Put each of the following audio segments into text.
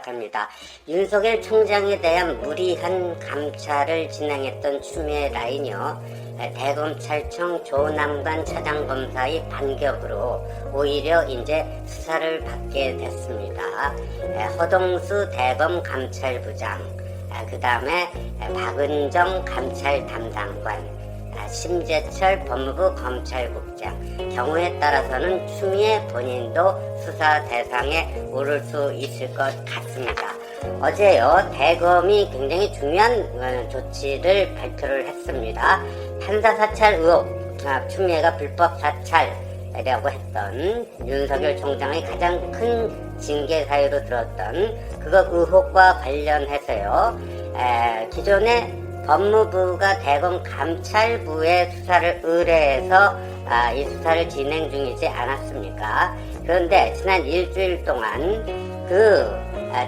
시작합니다. 윤석열 총장에 대한 무리한 감찰을 진행했던 추미애 라인이요, 대검찰청 조남관 차장검사의 반격으로 오히려 이제 수사를 받게 됐습니다. 허동수 대검 감찰부장, 그 다음에 박은정 감찰 담당관, 심재철 법무부 검찰국장, 경우에 따라서는 추미애 본인도 수사 대상에 오를 수 있을 것 같습니다. 어제요, 대검이 굉장히 중요한 조치를 발표를 했습니다. 판사 사찰 의혹, 추미애가 불법 사찰이라고 했던 윤석열 총장의 가장 큰 징계 사유로 들었던 그거 의혹과 관련해서요, 기존에 법무부가 대검 감찰부에 수사를 의뢰해서 이 수사를 진행 중이지 않았습니까? 그런데 지난 일주일 동안 그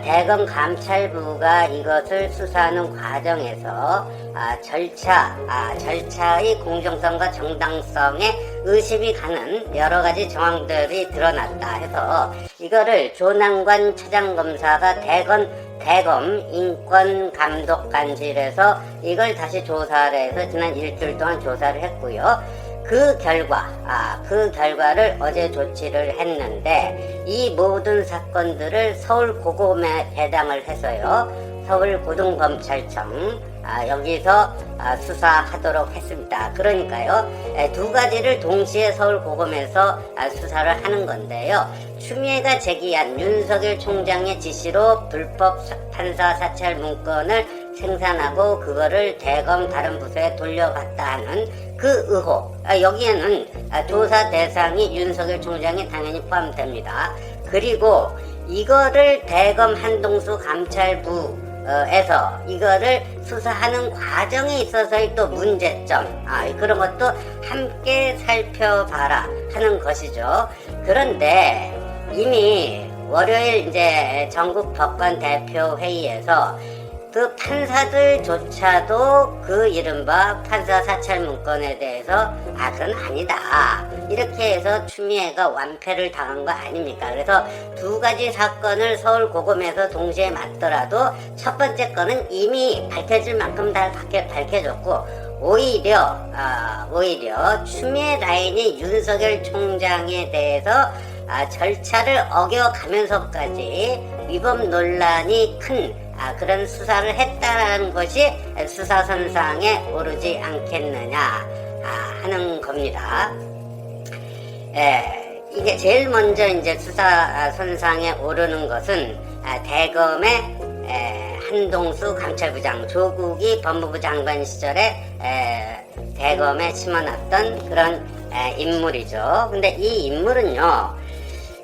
대검 감찰부가 이것을 수사하는 과정에서 절차의 공정성과 정당성에 의심이 가는 여러 가지 정황들이 드러났다 해서 이거를 조남관 차장검사가 대검 인권감독관실에서 이걸 다시 조사를 해서 지난 일주일 동안 조사를 했고요. 그 결과를 어제 조치를 했는데 이 모든 사건들을 서울고검에 배당을 해서요, 서울고등검찰청 여기서 수사하도록 했습니다. 그러니까요, 두 가지를 동시에 서울고검에서 수사를 하는 건데요. 추미애가 제기한 윤석열 총장의 지시로 불법 판사 사찰 문건을 생산하고 그거를 대검 다른 부서에 돌려갔다 하는 그 의혹, 여기에는 조사 대상이 윤석열 총장이 당연히 포함됩니다. 그리고 이거를 대검 한동수 감찰부에서 이거를 수사하는 과정에 있어서의 또 문제점, 그런 것도 함께 살펴봐라 하는 것이죠. 그런데 이미 월요일 이제 전국 법관 대표 회의에서 그 판사들조차도 그 이른바 판사 사찰 문건에 대해서 그건 아니다, 이렇게 해서 추미애가 완패를 당한 거 아닙니까? 그래서 두 가지 사건을 서울고검에서 동시에 맡더라도 첫 번째 거는 이미 밝혀질 만큼 다 밝혀졌고, 오히려 추미애 라인이 윤석열 총장에 대해서 절차를 어겨가면서까지 위법 논란이 큰 그런 수사를 했다라는 것이 수사선상에 오르지 않겠느냐 하는 겁니다. 이게 제일 먼저 이제 수사선상에 오르는 것은 대검의 한동수 감찰부장, 조국이 법무부 장관 시절에 대검에 심어놨던 그런 인물이죠. 근데 이 인물은요,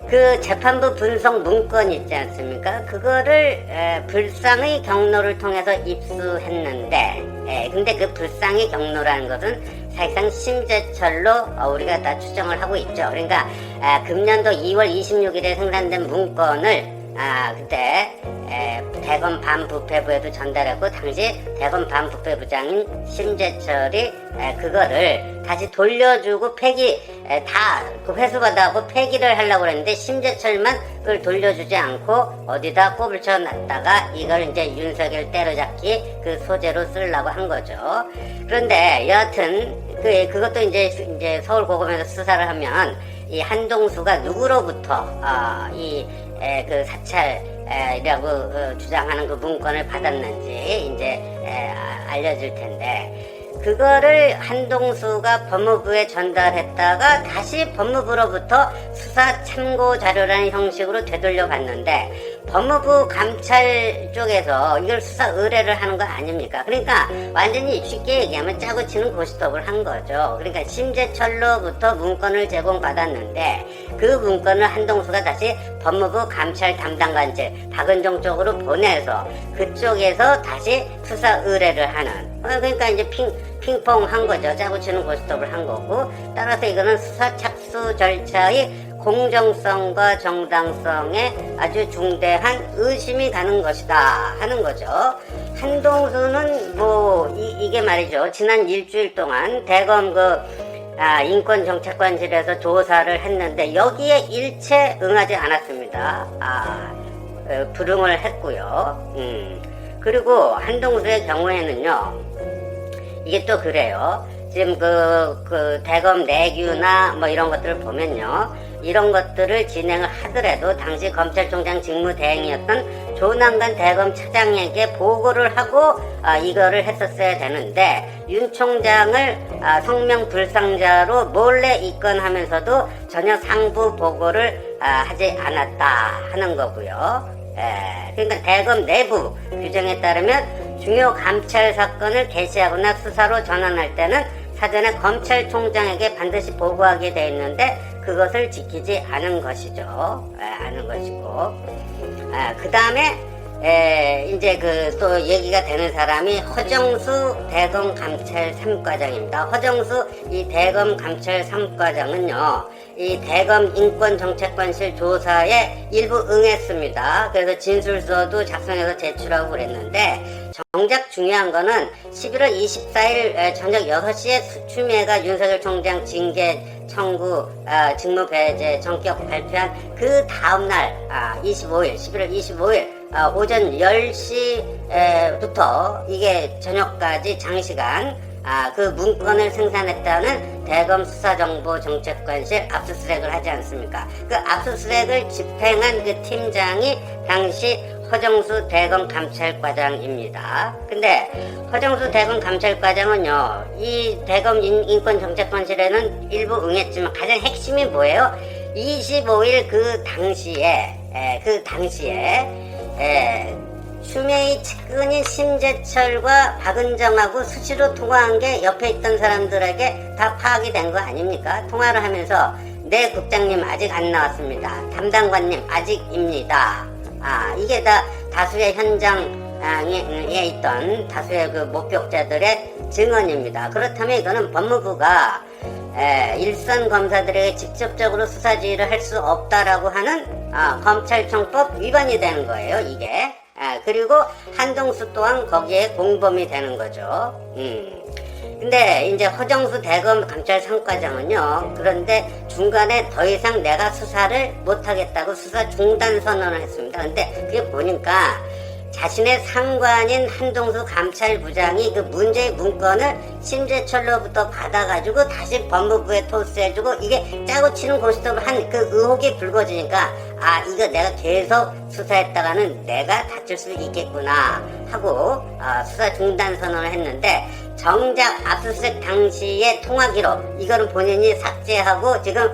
그 재판부 분석 문건 있지 않습니까? 그거를 불상의 경로를 통해서 입수했는데, 근데 그 불상의 경로라는 것은 사실상 심재철로 우리가 다 추정을 하고 있죠. 그러니까 금년도 2월 26일에 생산된 문건을 그때 대검 반부패부에도 전달했고, 당시 대검 반부패부장인 심재철이 그거를 다시 돌려주고 다 그 회수받아고 폐기를 하려고 그랬는데, 심재철만 그걸 돌려주지 않고 어디다 꼽을 쳐놨다가 이걸 이제 윤석열 때려잡기 그 소재로 쓰려고 한 거죠. 그런데 여하튼 그것도 이제 서울고검에서 수사를 하면 이 한동수가 누구로부터 그 사찰이라고 주장하는 그 문건을 받았는지 이제 알려질 텐데, 그거를 한동수가 법무부에 전달했다가 다시 법무부로부터 수사 참고 자료라는 형식으로 되돌려 갔는데, 법무부 감찰 쪽에서 이걸 수사 의뢰를 하는 거 아닙니까? 그러니까 완전히 쉽게 얘기하면 짜고 치는 고스톱을 한 거죠. 그러니까 심재철로부터 문건을 제공받았는데 그 문건을 한동수가 다시 법무부 감찰 담당관실 박은정 쪽으로 보내서 그쪽에서 다시 수사 의뢰를 하는, 그러니까 이제 핑퐁 한 거죠. 짜고 치는 고스톱을 한 거고, 따라서 이거는 수사 착수 절차의 공정성과 정당성에 아주 중대한 의심이 가는 것이다 하는 거죠. 한동수는 이게 말이죠, 지난 일주일 동안 대검 인권정책관실에서 조사를 했는데 여기에 일체 응하지 않았습니다. 불응을 했고요. 그리고 한동수의 경우에는요, 이게 또 그래요. 지금 그 대검 내규나 뭐 이런 것들을 보면요, 이런 것들을 진행을 하더라도 당시 검찰총장 직무대행이었던 조남관 대검 차장에게 보고를 하고 이거를 했었어야 되는데, 윤 총장을 성명 불상자로 몰래 입건하면서도 전혀 상부 보고를 하지 않았다 하는 거고요. 그러니까 대검 내부 규정에 따르면 중요 감찰 사건을 개시하거나 수사로 전환할 때는 사전에 검찰총장에게 반드시 보고하게 돼 있는데 그것을 지키지 않은 것이죠. 않은 것이고, 그 다음에 이제 또 얘기가 되는 사람이 허정수 대검 감찰 3과장입니다. 허정수 이 대검 감찰 3과장은요, 이 대검 인권정책관실 조사에 일부 응했습니다. 그래서 진술서도 작성해서 제출하고 그랬는데, 정작 중요한 거는 11월 24일 저녁 6시에 추미애가 윤석열 총장 징계 청구 직무 배제 전격 발표한 그 다음날 25일 11월 25일 오전 10시부터 이게 저녁까지 장시간 그 문건을 생산했다는 대검 수사정보정책관실 압수수색을 하지 않습니까? 그 압수수색을 집행한 그 팀장이 당시 허정수 대검 감찰과장입니다. 근데 허정수 대검 감찰과장은요, 이 대검 인권정책관실에는 일부 응했지만 가장 핵심이 뭐예요? 25일 그 당시에 추미애 측근인 심재철과 박은정하고 수시로 통화한 게 옆에 있던 사람들에게 다 파악이 된 거 아닙니까? 통화를 하면서 네 국장님 아직 안 나왔습니다. 담당관님 아직입니다. 이게 다 다수의 현장에 있던 다수의 그 목격자들의 증언입니다. 그렇다면 이거는 법무부가 일선 검사들에게 직접적으로 수사 지휘를 할 수 없다라고 하는 검찰청법 위반이 되는 거예요, 이게. 그리고 한동수 또한 거기에 공범이 되는 거죠. 근데 이제 허정수 대검 감찰 3과장은요, 그런데 중간에 더 이상 내가 수사를 못하겠다고 수사 중단 선언을 했습니다. 근데 그게 보니까 자신의 상관인 한동수 감찰부장이 그 문제의 문건을 심재철로부터 받아가지고 다시 법무부에 토스해주고 이게 짜고 치는 고스톱을 한 그 의혹이 불거지니까 이거 내가 계속 수사했다가는 내가 다칠 수 있겠구나 하고 수사 중단 선언을 했는데, 정작 압수수색 당시의 통화 기록 이거는 본인이 삭제하고 지금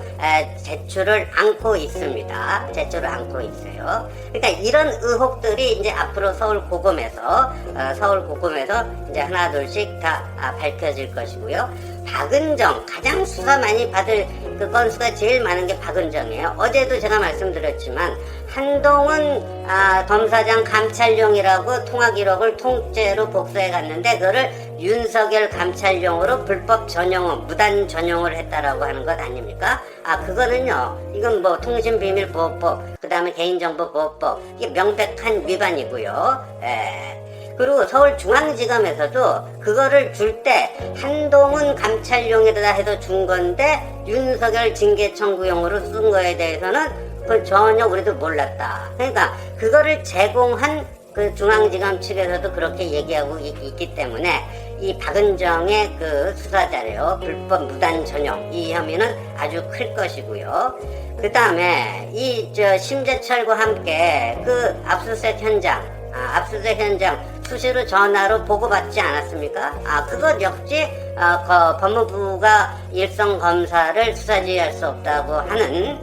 제출을 않고 있습니다. 제출을 않고 있어요. 그러니까 이런 의혹들이 이제 앞으로 서울 고검에서 이제 하나 둘씩 다 밝혀질 것이고요. 박은정, 가장 수사 많이 받을 그 건수가 제일 많은 게 박은정이에요. 어제도 제가 말씀드렸지만 한동훈 검사장 감찰용이라고 통화 기록을 통째로 복사해 갔는데 그거를 윤석열 감찰용으로 불법 전용, 무단 전용을 했다라고 하는 것 아닙니까? 그거는요, 이건 뭐 통신비밀보호법, 그 다음에 개인정보보호법, 이게 명백한 위반이고요. 그리고 서울중앙지검에서도 그거를 줄 때 한동훈 감찰용에다 해서 준 건데 윤석열 징계 청구용으로 쓴 거에 대해서는 그 전혀 우리도 몰랐다. 그러니까 그거를 제공한 그 중앙지검 측에서도 그렇게 얘기하고 있기 때문에 이 박은정의 그 수사자료 불법 무단 전용 이 혐의는 아주 클 것이고요. 그 다음에 심재철과 함께 그 압수수색 현장 수시로 전화로 보고받지 않았습니까? 그것 역시 법무부가 일선 검사를 수사지휘할 수 없다고 하는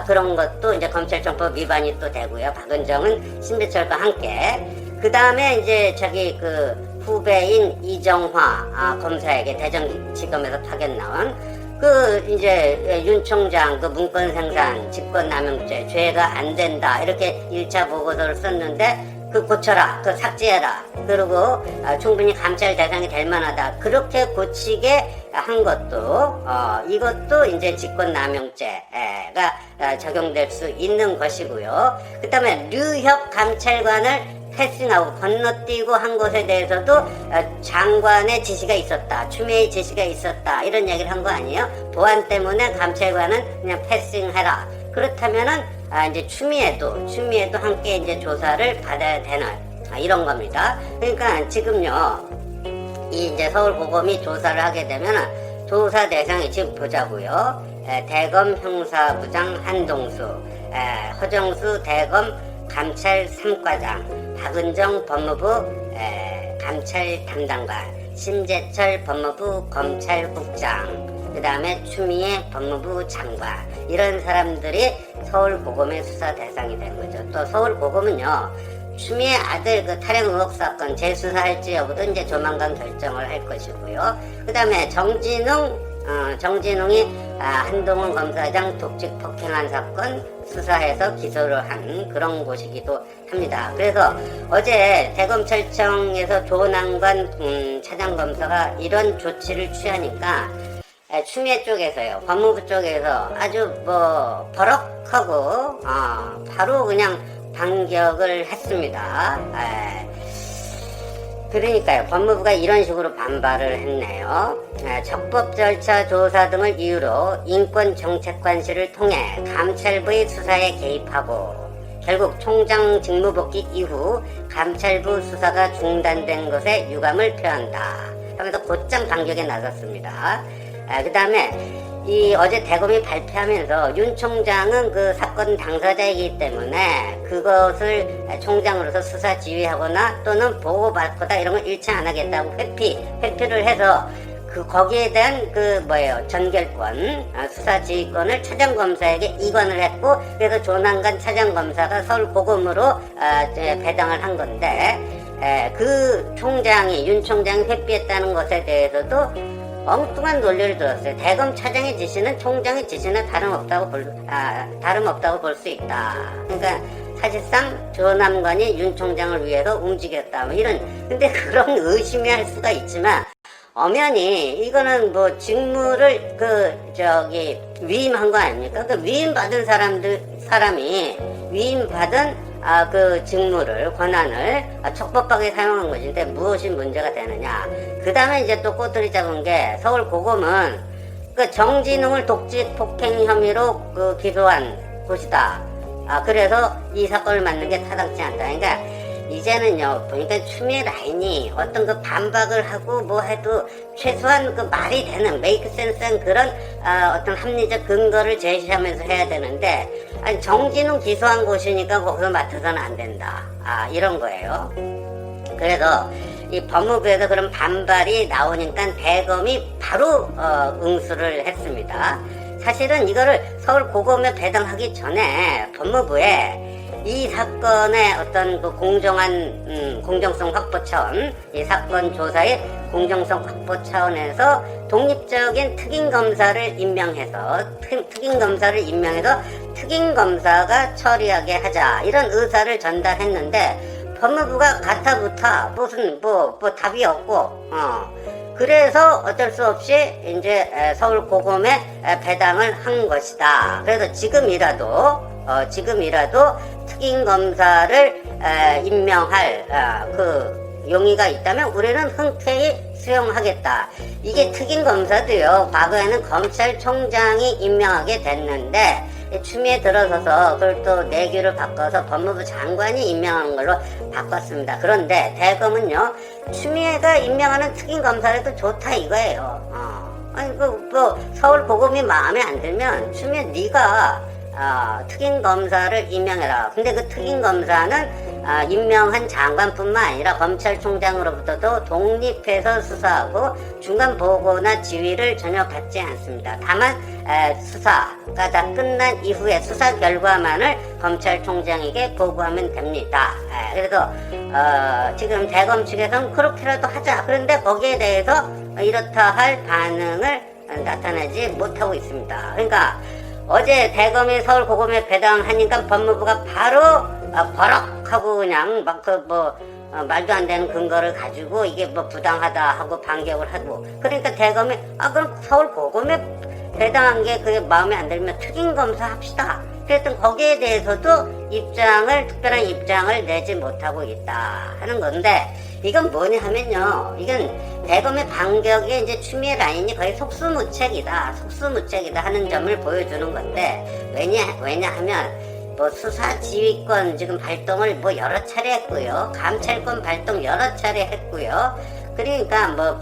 그런 것도 이제 검찰청법 위반이 또 되고요. 박은정은 심재철과 함께. 그 다음에 이제 자기 그 후배인 이정화 검사에게 대전지검에서 파견 나온 그 이제 윤 총장 그 문건 생산 직권남용죄 죄가 안 된다 이렇게 1차 보고서를 썼는데 그 고쳐라, 그 삭제해라, 그리고 충분히 감찰 대상이 될 만하다 그렇게 고치게 한 것도 이것도 이제 직권남용죄가 적용될 수 있는 것이고요. 그 다음에 류혁 감찰관을 패싱하고 건너뛰고 한 것에 대해서도 장관의 지시가 있었다, 추미애의 지시가 있었다 이런 얘기를 한 거 아니에요? 보안 때문에 감찰관은 그냥 패싱해라. 그렇다면은 이제 추미애도 함께 이제 조사를 받아야 되는 이런 겁니다. 그러니까 지금요, 이 이제 서울고검이 조사를 하게 되면 조사 대상이 지금 보자고요. 대검 형사부장 한동수, 허정수 대검 감찰 3과장, 박은정 법무부 감찰 담당관, 심재철 법무부 검찰국장, 그 다음에 추미애 법무부 장관, 이런 사람들이 서울고검의 수사 대상이 된 거죠. 또 서울고검은요, 추미애 아들 그 탈영 의혹 사건 재수사할지 여부도 이제 조만간 결정을 할 것이고요. 그 다음에 정진웅이 한동훈 검사장 독직 폭행한 사건 수사해서 기소를 한 그런 곳이기도 합니다. 그래서 어제 대검찰청에서 조남관 차장검사가 이런 조치를 취하니까 추미애 쪽에서요, 법무부 쪽에서 아주 뭐 버럭하고 바로 그냥 반격을 했습니다. 그러니까요, 법무부가 이런 식으로 반발을 했네요. 적법 절차 조사 등을 이유로 인권정책관실을 통해 감찰부의 수사에 개입하고 결국 총장 직무복귀 이후 감찰부 수사가 중단된 것에 유감을 표한다 하면서 곧장 반격에 나섰습니다. 그 다음에 어제 대검이 발표하면서 윤 총장은 그 사건 당사자이기 때문에 그것을 총장으로서 수사 지휘하거나 또는 보고받거나 이런 걸 일치 안 하겠다고 회피를 해서 거기에 대한 전결권, 수사 지휘권을 차장검사에게 이관을 했고, 그래서 조남관 차장검사가 서울고검으로 배당을 한 건데, 윤 총장이 회피했다는 것에 대해서도 엉뚱한 논리를 들었어요. 대검 차장의 지시는 총장의 지시나 다름없다고 볼 수 있다. 그러니까 사실상 조남관이 윤 총장을 위해서 움직였다. 근데 그런 의심이 할 수가 있지만, 엄연히 이거는 뭐 직무를 위임한 거 아닙니까? 그 위임받은 사람이 위임받은 그 직무를, 권한을 적법하게 사용한 것인데 무엇이 문제가 되느냐. 그 다음에 이제 또 꼬투리 잡은 게 서울고검은 그 정진웅을 독직 폭행 혐의로 기소한 곳이다. 그래서 이 사건을 맡는 게 타당치 않다. 그러니까 이제는요, 보니까 추미애 라인이 어떤 그 반박을 하고 뭐 해도 최소한 그 말이 되는 메이크 센스한 그런 어떤 합리적 근거를 제시하면서 해야 되는데, 아니 정진웅 기소한 곳이니까 거기서 맡아서는 안 된다. 이런 거예요. 그래서 이 법무부에서 그런 반발이 나오니까 대검이 바로 응수를 했습니다. 사실은 이거를 서울고검에 배당하기 전에 법무부에 이 사건의 어떤 그 공정성 확보 차원, 이 사건 조사의 공정성 확보 차원에서 독립적인 특임검사를 임명해서 특임검사가 처리하게 하자, 이런 의사를 전달했는데 법무부가 가타부타 무슨 뭐 답이 없고, 그래서 어쩔 수 없이 이제 서울고검에 배당을 한 것이다. 그래서 지금이라도 특임검사를 임명할 그 용의가 있다면 우리는 흔쾌히 수용하겠다. 이게 특임검사도요, 과거에는 검찰총장이 임명하게 됐는데 추미애 들어서서 그걸 또 내규를 바꿔서 법무부 장관이 임명하는 걸로 바꿨습니다. 그런데 대검은요, 추미애가 임명하는 특임검사라도 좋다 이거예요. 아니 서울고검이 마음에 안 들면 추미애 네가 특임검사를 임명해라. 근데 그 특임검사는 임명한 장관뿐만 아니라 검찰총장으로부터도 독립해서 수사하고 중간 보고나 지휘를 전혀 받지 않습니다. 다만 수사가 다 끝난 이후에 수사 결과만을 검찰총장에게 보고하면 됩니다. 그래서 지금 대검 측에서는 그렇게라도 하자. 그런데 거기에 대해서 이렇다 할 반응을 나타내지 못하고 있습니다. 그러니까 어제 대검이 서울고검에 배당하니까 법무부가 바로 버럭하고 그냥 말도 안 되는 근거를 가지고 이게 뭐 부당하다 하고 반격을 하고, 그러니까 대검이 그럼 서울고검에 배당한 게 그게 마음에 안 들면 특임검사 합시다. 그랬더니 거기에 대해서도 특별한 입장을 내지 못하고 있다 하는 건데, 이건 뭐냐 하면요, 이건 대검의 반격에 이제 추미애 라인이 거의 속수무책이다 하는 점을 보여주는 건데, 왜냐하면 뭐 수사 지휘권 지금 발동을 뭐 여러 차례 했고요. 감찰권 발동 여러 차례 했고요. 그러니까 뭐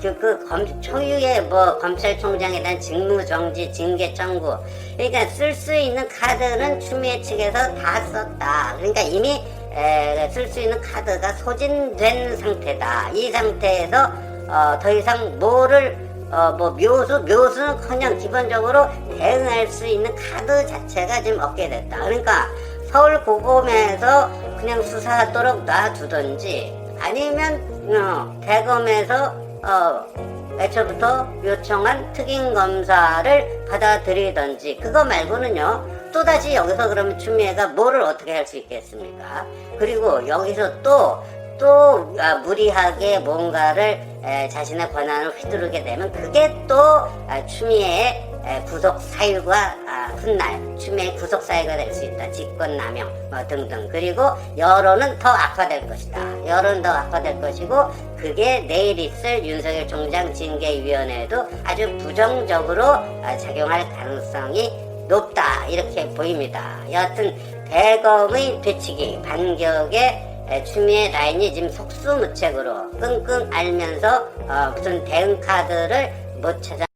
초유의 뭐 검찰총장에 대한 직무정지, 징계 청구. 그러니까 쓸 수 있는 카드는 추미애 측에서 다 썼다. 그러니까 이미 쓸 수 있는 카드가 소진된 상태다. 이 상태에서 더 이상 뭐를 뭐 묘수는커녕 기본적으로 대응할 수 있는 카드 자체가 지금 없게 됐다. 그러니까 서울 고검에서 그냥 수사하도록 놔두든지 아니면 대검에서 애초부터 요청한 특임 검사를 받아들이든지 그거 말고는요. 또다시 여기서 그러면 추미애가 뭐를 어떻게 할 수 있겠습니까? 그리고 여기서 또 무리하게 뭔가를 자신의 권한을 휘두르게 되면 그게 또 추미애의 구속 사유가 훗날 추미애 구속 사유가 될 수 있다. 직권남용 뭐 등등. 그리고 여론은 더 악화될 것이다. 여론은 더 악화될 것이고 그게 내일 있을 윤석열 총장 징계위원회에도 아주 부정적으로 작용할 가능성이 높다. 이렇게 보입니다. 여하튼 대검의 되치기 반격에 추미애 라인이 지금 속수무책으로 끙끙 앓면서 무슨 대응 카드를 못 찾아